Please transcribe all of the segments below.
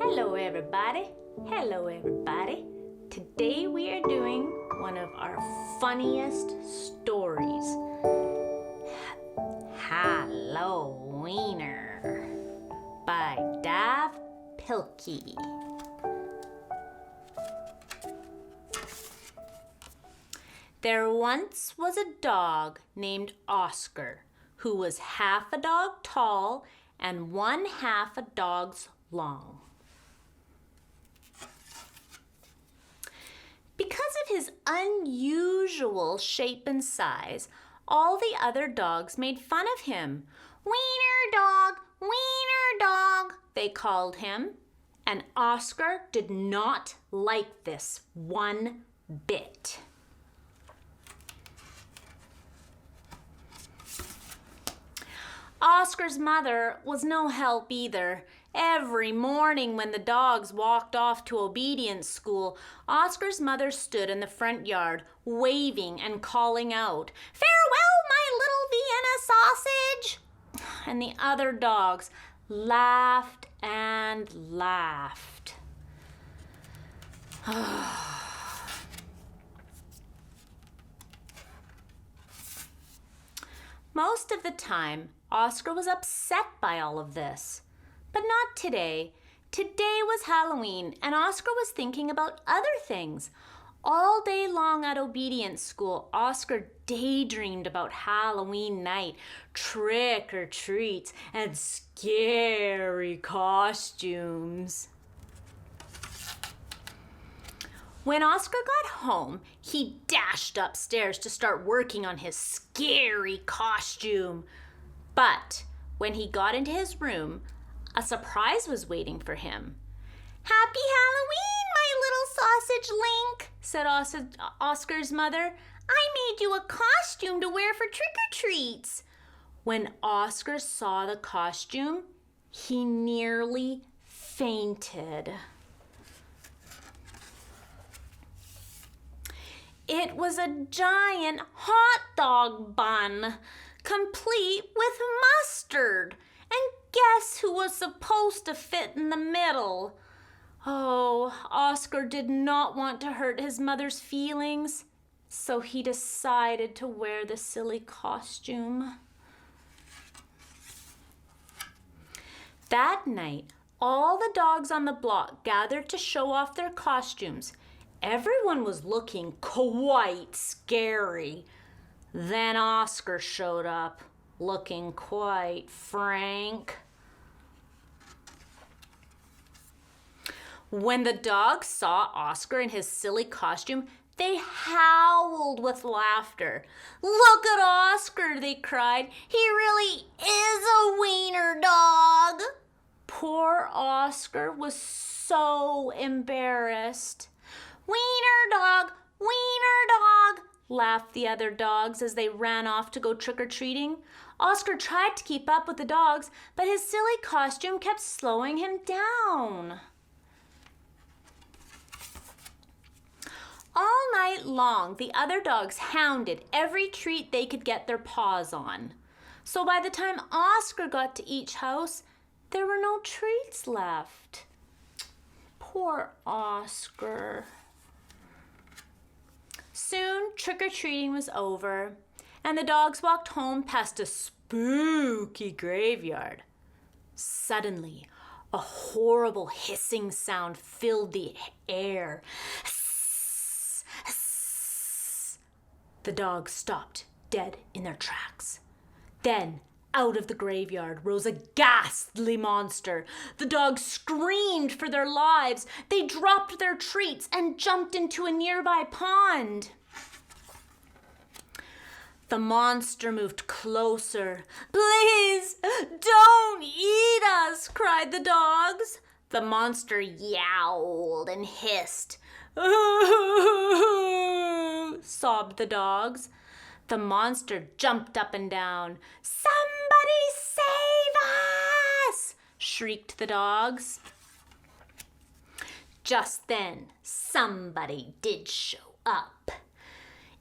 Hello everybody. Hello everybody. Today we are doing one of our funniest stories. Hallo-Wiener by Dav Pilkey. There once was a dog named Oscar who was half a dog tall and one half a dog's long. Because of his unusual shape and size, all the other dogs made fun of him. Wiener dog, they called him. And Oscar did not like this one bit. Oscar's mother was no help either. Every morning when the dogs walked off to obedience school, Oscar's mother stood in the front yard, waving and calling out, "Farewell, my little Vienna sausage!" And the other dogs laughed and laughed. Most of the time, Oscar was upset by all of this. But not today. Today was Halloween, and Oscar was thinking about other things. All day long at obedience school, Oscar daydreamed about Halloween night, trick-or-treats, and scary costumes. When Oscar got home, he dashed upstairs to start working on his scary costume. But when he got into his room, a surprise was waiting for him. "Happy Halloween, my little sausage Link," said Oscar's mother. "I made you a costume to wear for trick-or-treats." When Oscar saw the costume, he nearly fainted. It was a giant hot dog bun, complete with mustard. And guess who was supposed to fit in the middle? Oh, Oscar did not want to hurt his mother's feelings, so he decided to wear the silly costume. That night, all the dogs on the block gathered to show off their costumes. Everyone was looking quite scary. Then Oscar showed up, looking quite frank. When the dogs saw Oscar in his silly costume, they howled with laughter. "Look at Oscar," they cried. "He really is a wiener dog." Poor Oscar was so embarrassed. "Wiener dog, laughed the other dogs as they ran off to go trick-or-treating. Oscar tried to keep up with the dogs, but his silly costume kept slowing him down. All night long, the other dogs hounded every treat they could get their paws on. So by the time Oscar got to each house, there were no treats left. Poor Oscar. Soon, trick-or-treating was over, and the dogs walked home past a spooky graveyard. Suddenly, a horrible hissing sound filled the air. Hiss, hiss. The dogs stopped dead in their tracks. Then, out of the graveyard rose a ghastly monster. The dogs screamed for their lives. They dropped their treats and jumped into a nearby pond. The monster moved closer. "Please, don't eat us," cried the dogs. The monster yowled and hissed. "Ooh," sobbed the dogs. The monster jumped up and down. "Somebody save us!" shrieked the dogs. Just then, somebody did show up.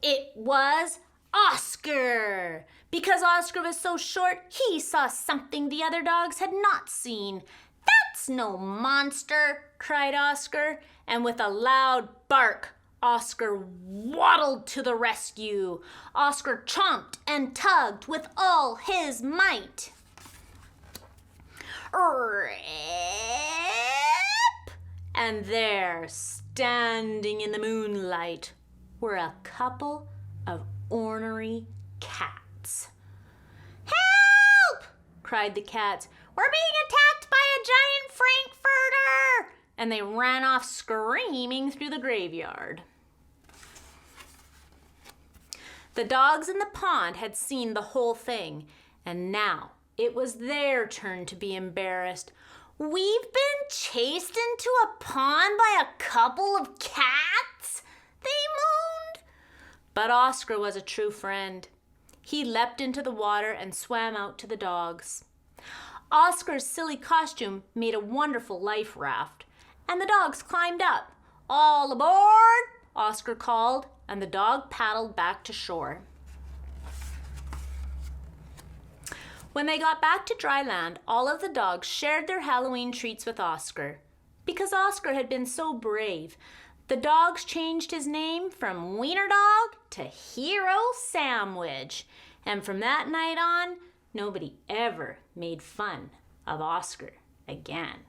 It was Oscar. Because Oscar was so short, he saw something the other dogs had not seen. "That's no monster," cried Oscar, and with a loud bark, Oscar waddled to the rescue. Oscar chomped and tugged with all his might. Rip! And there, standing in the moonlight, were a couple of ornery cats. "Help!" cried the cats. "We're being attacked by a giant frankfurter!" And they ran off screaming through the graveyard. The dogs in the pond had seen the whole thing, and now it was their turn to be embarrassed. "We've been chased into a pond by a couple of cats," they moaned. But Oscar was a true friend. He leapt into the water and swam out to the dogs. Oscar's silly costume made a wonderful life raft, and the dogs climbed up. "All aboard!" Oscar called, and the dog paddled back to shore. When they got back to dry land, all of the dogs shared their Halloween treats with Oscar. Because Oscar had been so brave, the dogs changed his name from Wiener Dog to Hero Sandwich. And from that night on, nobody ever made fun of Oscar again.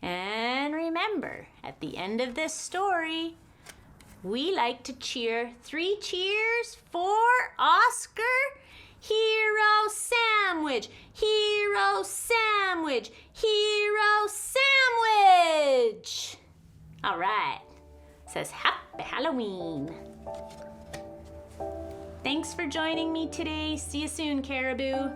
And remember, at the end of this story, we like to cheer 3 cheers for Oscar. Hero Sandwich! Hero Sandwich! Hero Sandwich! All right. Says Happy Halloween. Thanks for joining me today. See you soon, Caribou.